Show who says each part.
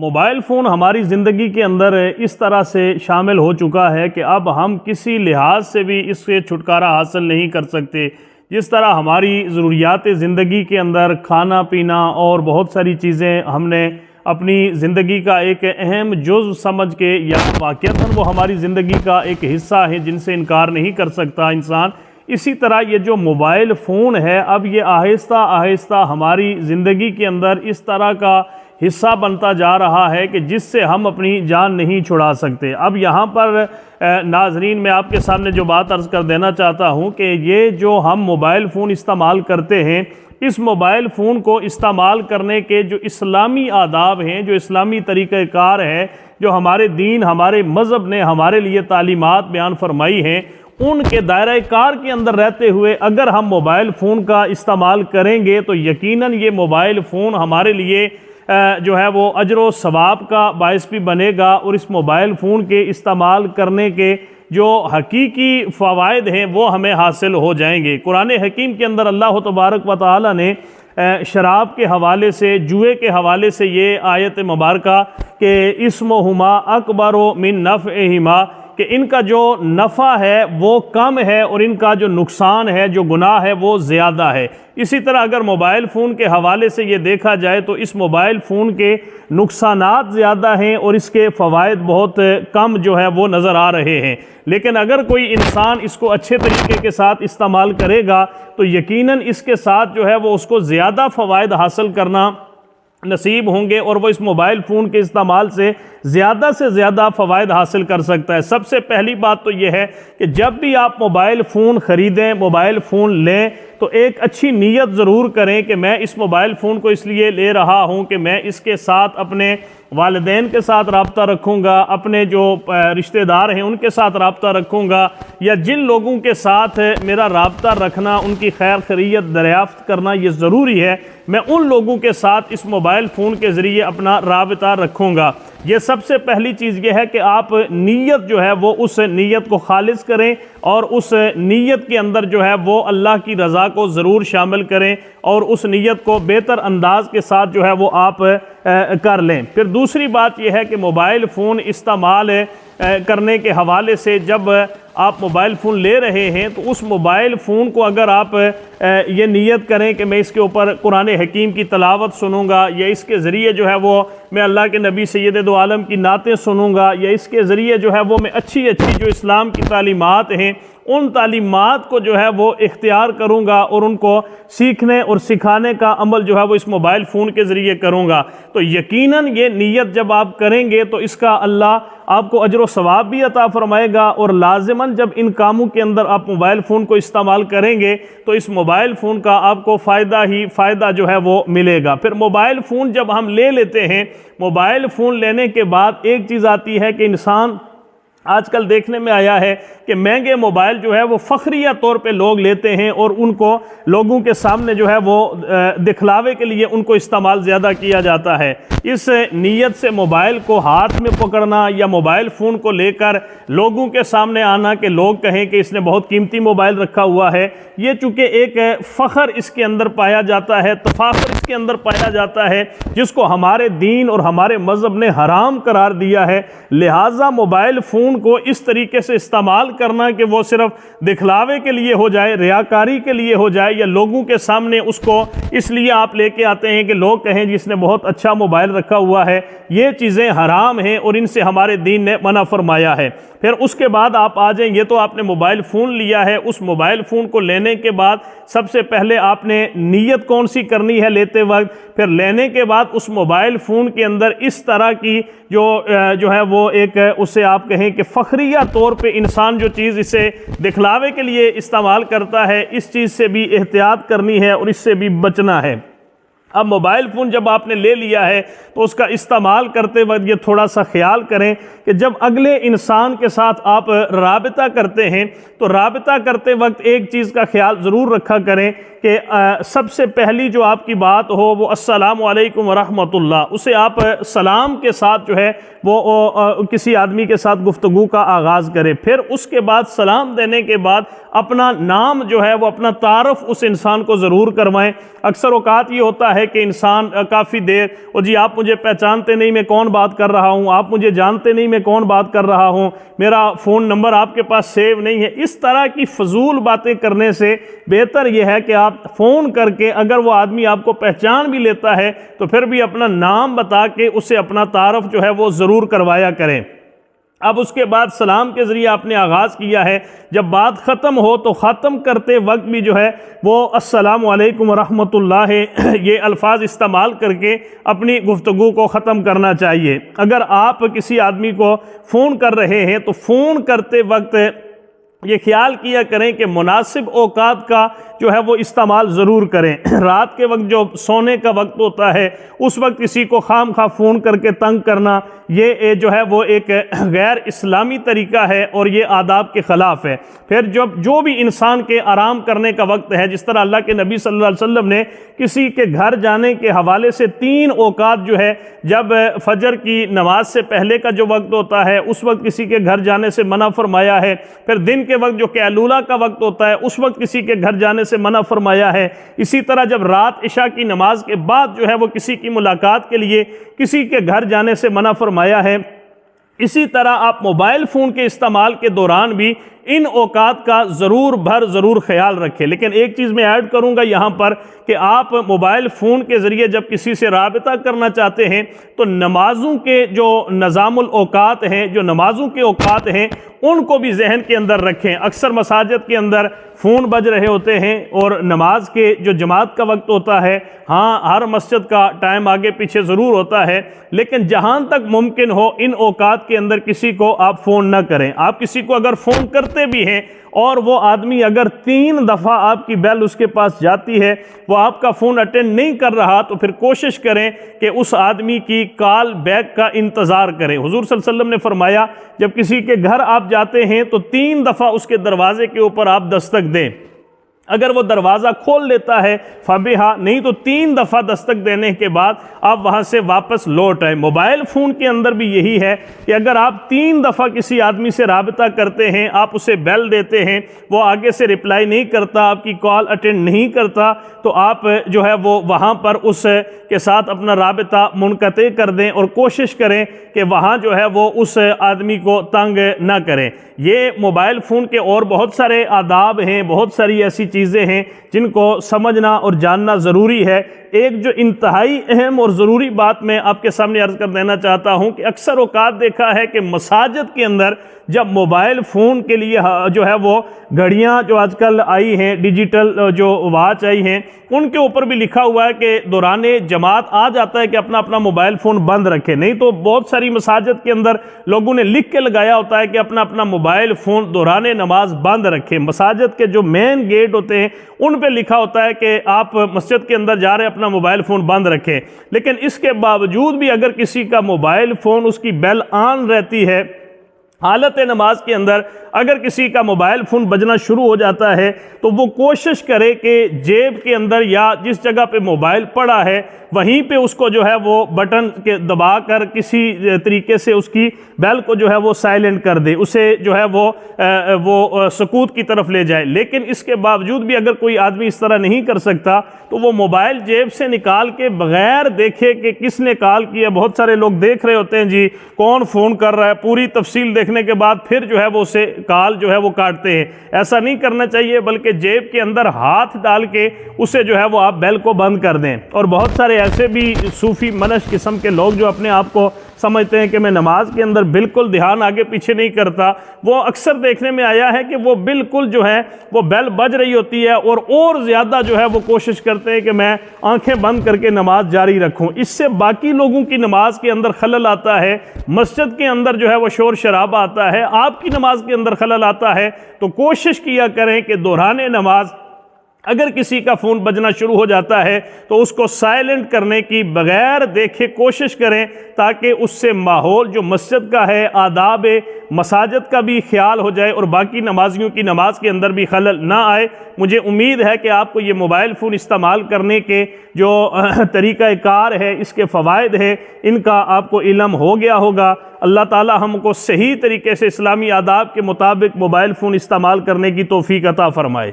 Speaker 1: Mobile phone ہماری زندگی کے اندر اس طرح سے شامل ہو چکا ہے کہ اب ہم کسی لحاظ سے بھی اس سے چھٹکارا حاصل نہیں کر سکتے۔ جس طرح ہماری ضروریات زندگی کے اندر کھانا پینا اور بہت ساری چیزیں ہم نے اپنی زندگی کا ایک اہم جزو سمجھ کے یا واقعتاً وہ ہماری زندگی کا ایک حصہ ہے جن سے انکار نہیں کر سکتا انسان، اسی طرح یہ جو موبائل فون ہے اب یہ آہستہ آہستہ ہماری زندگی کے اندر اس طرح کا حصہ بنتا جا رہا ہے کہ جس سے ہم اپنی جان نہیں چھڑا سکتے۔ اب یہاں پر ناظرین میں آپ کے سامنے جو بات عرض کر دینا چاہتا ہوں کہ یہ جو ہم موبائل فون استعمال کرتے ہیں، اس موبائل فون کو استعمال کرنے کے جو اسلامی آداب ہیں، جو اسلامی طریقہ کار ہے، جو ہمارے دین ہمارے مذہب نے ہمارے لیے تعلیمات بیان فرمائی ہیں، ان کے دائرہ کار کے اندر رہتے ہوئے اگر ہم موبائل فون کا استعمال کریں گے تو یقیناً یہ موبائل فون ہمارے لیے جو ہے وہ اجر و ثواب کا باعث بھی بنے گا، اور اس موبائل فون کے استعمال کرنے کے جو حقیقی فوائد ہیں وہ ہمیں حاصل ہو جائیں گے۔ قرآن حکیم کے اندر اللہ تبارک و تعالی نے شراب کے حوالے سے، جوئے کے حوالے سے یہ آیت مبارکہ کہ اسمہما اکبر من نفعہما، کہ ان کا جو نفع ہے وہ کم ہے اور ان کا جو نقصان ہے، جو گناہ ہے وہ زیادہ ہے۔ اسی طرح اگر موبائل فون کے حوالے سے یہ دیکھا جائے تو اس موبائل فون کے نقصانات زیادہ ہیں اور اس کے فوائد بہت کم جو ہے وہ نظر آ رہے ہیں، لیکن اگر کوئی انسان اس کو اچھے طریقے کے ساتھ استعمال کرے گا تو یقیناً اس کے ساتھ جو ہے وہ اس کو زیادہ فوائد حاصل کرنا نصیب ہوں گے، اور وہ اس موبائل فون کے استعمال سے زیادہ فوائد حاصل کر سکتا ہے۔ سب سے پہلی بات تو یہ ہے کہ جب بھی آپ موبائل فون خریدیں، موبائل فون لیں، تو ایک اچھی نیت ضرور کریں کہ میں اس موبائل فون کو اس لیے لے رہا ہوں کہ میں اس کے ساتھ اپنے والدین کے ساتھ رابطہ رکھوں گا، اپنے جو رشتہ دار ہیں ان کے ساتھ رابطہ رکھوں گا، یا جن لوگوں کے ساتھ میرا رابطہ رکھنا، ان کی خیر خیریت دریافت کرنا یہ ضروری ہے، میں ان لوگوں کے ساتھ اس موبائل فون کے ذریعے اپنا رابطہ رکھوں گا۔ یہ سب سے پہلی چیز یہ ہے کہ آپ نیت جو ہے وہ اس نیت کو خالص کریں، اور اس نیت کے اندر جو ہے وہ اللہ کی رضا کو ضرور شامل کریں، اور اس نیت کو بہتر انداز کے ساتھ جو ہے وہ آپ کر لیں۔ پھر دوسری بات یہ ہے کہ موبائل فون استعمال کرنے کے حوالے سے جب آپ موبائل فون لے رہے ہیں تو اس موبائل فون کو اگر آپ یہ نیت کریں کہ میں اس کے اوپر قرآن حکیم کی تلاوت سنوں گا، یا اس کے ذریعے جو ہے وہ میں اللہ کے نبی سید دو عالم کی نعتیں سنوں گا، یا اس کے ذریعے جو ہے وہ میں اچھی جو اسلام کی تعلیمات ہیں ان تعلیمات کو جو ہے وہ اختیار کروں گا، اور ان کو سیکھنے اور سکھانے کا عمل جو ہے وہ اس موبائل فون کے ذریعے کروں گا، تو یقیناً یہ نیت جب آپ کریں گے تو اس کا اللہ آپ کو اجر و ثواب بھی عطا فرمائے گا، اور لازماً جب ان کاموں کے اندر آپ موبائل فون کو استعمال کریں گے تو اس موبائل فون کا آپ کو فائدہ جو ہے وہ ملے گا۔ پھر موبائل فون جب ہم لے لیتے ہیں، موبائل فون لینے کے بعد ایک چیز آتی ہے کہ انسان آج کل دیکھنے میں آیا ہے کہ مہنگے موبائل جو ہے وہ فخریہ طور پہ لوگ لیتے ہیں، اور ان کو لوگوں کے سامنے جو ہے وہ دکھلاوے کے لیے ان کو استعمال زیادہ کیا جاتا ہے۔ اس نیت سے موبائل کو ہاتھ میں پکڑنا یا موبائل فون کو لے کر لوگوں کے سامنے آنا کہ لوگ کہیں کہ اس نے بہت قیمتی موبائل رکھا ہوا ہے، یہ چونکہ ایک فخر اس کے اندر پایا جاتا ہے، تفاخر اس کے اندر پایا جاتا ہے، جس کو ہمارے دین اور ہمارے مذہب نے حرام قرار دیا ہے۔ لہٰذا موبائل فون کو اس طریقے سے استعمال کرنا کہ وہ صرف دکھلاوے کے لیے ہو جائے، ریاکاری کے لیے ہو جائے، یا لوگوں کے سامنے اس کو اس لیے آپ لے کے آتے ہیں کہ لوگ کہیں جس نے بہت اچھا موبائل رکھا ہوا ہے، یہ چیزیں حرام ہیں اور ان سے ہمارے دین نے منع فرمایا ہے۔ پھر اس کے بعد آپ آ جائیں، یہ تو آپ نے موبائل فون لیا ہے، اس موبائل فون کو لینے کے بعد سب سے پہلے آپ نے نیت کون سی کرنی ہے لیتے وقت، پھر لینے کے بعد اس موبائل فون کے اندر اس طرح کی جو ہے وہ ایک اسے آپ کہیں کہ فخریہ طور پہ انسان جو چیز اسے دکھلاوے کے لیے استعمال کرتا ہے، اس چیز سے بھی احتیاط کرنی ہے اور اس سے بھی بچنا ہے۔ اب موبائل فون جب آپ نے لے لیا ہے تو اس کا استعمال کرتے وقت یہ تھوڑا سا خیال کریں کہ جب اگلے انسان کے ساتھ آپ رابطہ کرتے ہیں تو رابطہ کرتے وقت ایک چیز کا خیال ضرور رکھا کریں کہ سب سے پہلی جو آپ کی بات ہو وہ السلام علیکم ورحمۃ اللہ، اسے آپ سلام کے ساتھ جو ہے وہ کسی آدمی کے ساتھ گفتگو کا آغاز کریں۔ پھر اس کے بعد سلام دینے کے بعد اپنا نام جو ہے وہ اپنا تعارف اس انسان کو ضرور کروائیں۔ اکثر اوقات یہ ہوتا ہے ہے کہ انسان کافی دیر جی آپ مجھے پہچانتے نہیں میں کون بات کر رہا ہوں، آپ مجھے جانتے نہیں میں کون بات کر رہا ہوں، میرا فون نمبر آپ کے پاس سیو نہیں ہے، اس طرح کی فضول باتیں کرنے سے بہتر یہ ہے کہ آپ فون کر کے اگر وہ آدمی آپ کو پہچان بھی لیتا ہے تو پھر بھی اپنا نام بتا کے اسے اپنا تعارف جو ہے وہ ضرور کروایا کریں۔ اب اس کے بعد سلام کے ذریعے آپ نے آغاز کیا ہے، جب بات ختم ہو تو ختم کرتے وقت بھی جو ہے وہ السلام علیکم ورحمۃ اللہ یہ الفاظ استعمال کر کے اپنی گفتگو کو ختم کرنا چاہیے۔ اگر آپ کسی آدمی کو فون کر رہے ہیں تو فون کرتے وقت یہ خیال کیا کریں کہ مناسب اوقات کا جو ہے وہ استعمال ضرور کریں۔ رات کے وقت جو سونے کا وقت ہوتا ہے اس وقت کسی کو خام خواہ فون کر کے تنگ کرنا یہ جو ہے وہ ایک غیر اسلامی طریقہ ہے اور یہ آداب کے خلاف ہے۔ پھر جو بھی انسان کے آرام کرنے کا وقت ہے، جس طرح اللہ کے نبی صلی اللہ علیہ وسلم نے کسی کے گھر جانے کے حوالے سے 3 اوقات جو ہے، جب فجر کی نماز سے پہلے کا جو وقت ہوتا ہے اس وقت کسی کے گھر جانے سے منع فرمایا ہے، پھر دن کے وقت جو قیلولہ کا وقت ہوتا ہے اس وقت کسی کے گھر جانے سے منع فرمایا ہے، اسی طرح جب رات عشاء کی نماز کے بعد جو ہے وہ کسی کی ملاقات کے لیے کسی کے گھر جانے سے منع فرمایا ہے۔ اسی طرح آپ موبائل فون کے استعمال کے دوران بھی ان اوقات کا ضرور خیال رکھیں۔ لیکن ایک چیز میں ایڈ کروں گا یہاں پر کہ آپ موبائل فون کے ذریعے جب کسی سے رابطہ کرنا چاہتے ہیں تو نمازوں کے جو نظام الاوقات ہیں، جو نمازوں کے اوقات ہیں، ان کو بھی ذہن کے اندر رکھیں۔ اکثر مساجد کے اندر فون بج رہے ہوتے ہیں اور نماز کے جو جماعت کا وقت ہوتا ہے، ہاں ہر مسجد کا ٹائم آگے پیچھے ضرور ہوتا ہے، لیکن جہاں تک ممکن ہو ان اوقات کے اندر کسی کو آپ فون نہ کریں۔ آپ کسی کو اگر فون کرتے بھی ہیں اور وہ آدمی اگر 3 دفعہ آپ کی بیل اس کے پاس جاتی ہے، وہ آپ کا فون اٹینڈ نہیں کر رہا، تو پھر کوشش کریں کہ اس آدمی کی کال بیک کا انتظار کریں۔ حضور صلی اللہ علیہ وسلم نے فرمایا جب کسی کے گھر آپ جاتے ہیں تو 3 دفعہ اس کے دروازے کے اوپر آپ دستک دیں۔ اگر وہ دروازہ کھول لیتا ہے فبہا، نہیں تو 3 دفعہ دستک دینے کے بعد آپ وہاں سے واپس لوٹ آئیں۔ موبائل فون کے اندر بھی یہی ہے کہ اگر آپ 3 دفعہ کسی آدمی سے رابطہ کرتے ہیں، آپ اسے بیل دیتے ہیں، وہ آگے سے رپلائی نہیں کرتا، آپ کی کال اٹینڈ نہیں کرتا، تو آپ جو ہے وہ وہاں پر اس کے ساتھ اپنا رابطہ منقطع کر دیں اور کوشش کریں کہ وہاں جو ہے وہ اس آدمی کو تنگ نہ کریں۔ یہ موبائل فون کے اور بہت سارے آداب ہیں، بہت ساری ایسی چیزیں ہیں جن کو سمجھنا اور جاننا ضروری ہے۔ ایک جو انتہائی اہم اور ضروری بات میں آپ کے سامنے عرض کر دینا چاہتا ہوں کہ اکثر اوقات دیکھا ہے کہ مساجد کے اندر جب موبائل فون کے لیے جو ہے وہ گھڑیاں جو آج کل آئی ہیں، ڈیجیٹل جو واچ آئی ہیں، ان کے اوپر بھی لکھا ہوا ہے کہ دوران جماعت آ جاتا ہے کہ اپنا اپنا موبائل فون بند رکھے، نہیں تو بہت ساری مساجد کے اندر لوگوں نے لکھ کے لگایا ہوتا ہے کہ اپنا اپنا موبائل فون دوران نماز بند رکھے۔ مساجد کے جو مین گیٹ ہوتے ہیں ان پہ لکھا ہوتا ہے کہ آپ مسجد کے اندر جا رہے اپنا موبائل فون بند رکھیں، لیکن اس کے باوجود بھی اگر کسی کا موبائل فون اس کی بیل آن رہتی ہے، حالت نماز کے اندر اگر کسی کا موبائل فون بجنا شروع ہو جاتا ہے تو وہ کوشش کرے کہ جیب کے اندر یا جس جگہ پہ موبائل پڑا ہے وہیں پہ اس کو جو ہے وہ بٹن کے دبا کر کسی طریقے سے اس کی بیل کو جو ہے وہ سائلنٹ کر دے، اسے جو ہے وہ سکوت کی طرف لے جائے۔ لیکن اس کے باوجود بھی اگر کوئی آدمی اس طرح نہیں کر سکتا تو وہ موبائل جیب سے نکال کے بغیر دیکھے کہ کس نے کال کیا، بہت سارے لوگ دیکھ رہے ہوتے ہیں جی کون فون کر رہا ہے، پوری تفصیل دیکھنے کے بعد پھر جو ہے وہ اسے کال جو ہے وہ کاٹتے ہیں۔ ایسا نہیں کرنا چاہیے، بلکہ جیب کے اندر ہاتھ ڈال کے اسے جو ہے وہ آپ بیل کو بند کر دیں۔ اور بہت سارے ایسے بھی صوفی منش قسم کے لوگ جو اپنے آپ کو سمجھتے ہیں کہ میں نماز کے اندر بالکل دھیان آگے پیچھے نہیں کرتا، وہ اکثر دیکھنے میں آیا ہے کہ وہ بالکل جو ہے وہ بیل بج رہی ہوتی ہے اور زیادہ جو ہے وہ کوشش کرتے ہیں کہ میں آنکھیں بند کر کے نماز جاری رکھوں۔ اس سے باقی لوگوں کی نماز کے اندر خلل آتا ہے، مسجد کے اندر جو ہے وہ شور شرابہ آتا ہے، آپ کی نماز کے اندر خلل آتا ہے۔ تو کوشش کیا کریں کہ دوران نماز اگر کسی کا فون بجنا شروع ہو جاتا ہے تو اس کو سائلنٹ کرنے کی بغیر دیکھے کوشش کریں، تاکہ اس سے ماحول جو مسجد کا ہے، آداب مساجد کا بھی خیال ہو جائے اور باقی نمازیوں کی نماز کے اندر بھی خلل نہ آئے۔ مجھے امید ہے کہ آپ کو یہ موبائل فون استعمال کرنے کے جو طریقہ کار ہے، اس کے فوائد ہیں، ان کا آپ کو علم ہو گیا ہوگا۔ اللہ تعالی ہم کو صحیح طریقے سے اسلامی آداب کے مطابق موبائل فون استعمال کرنے کی توفیق عطا فرمائے۔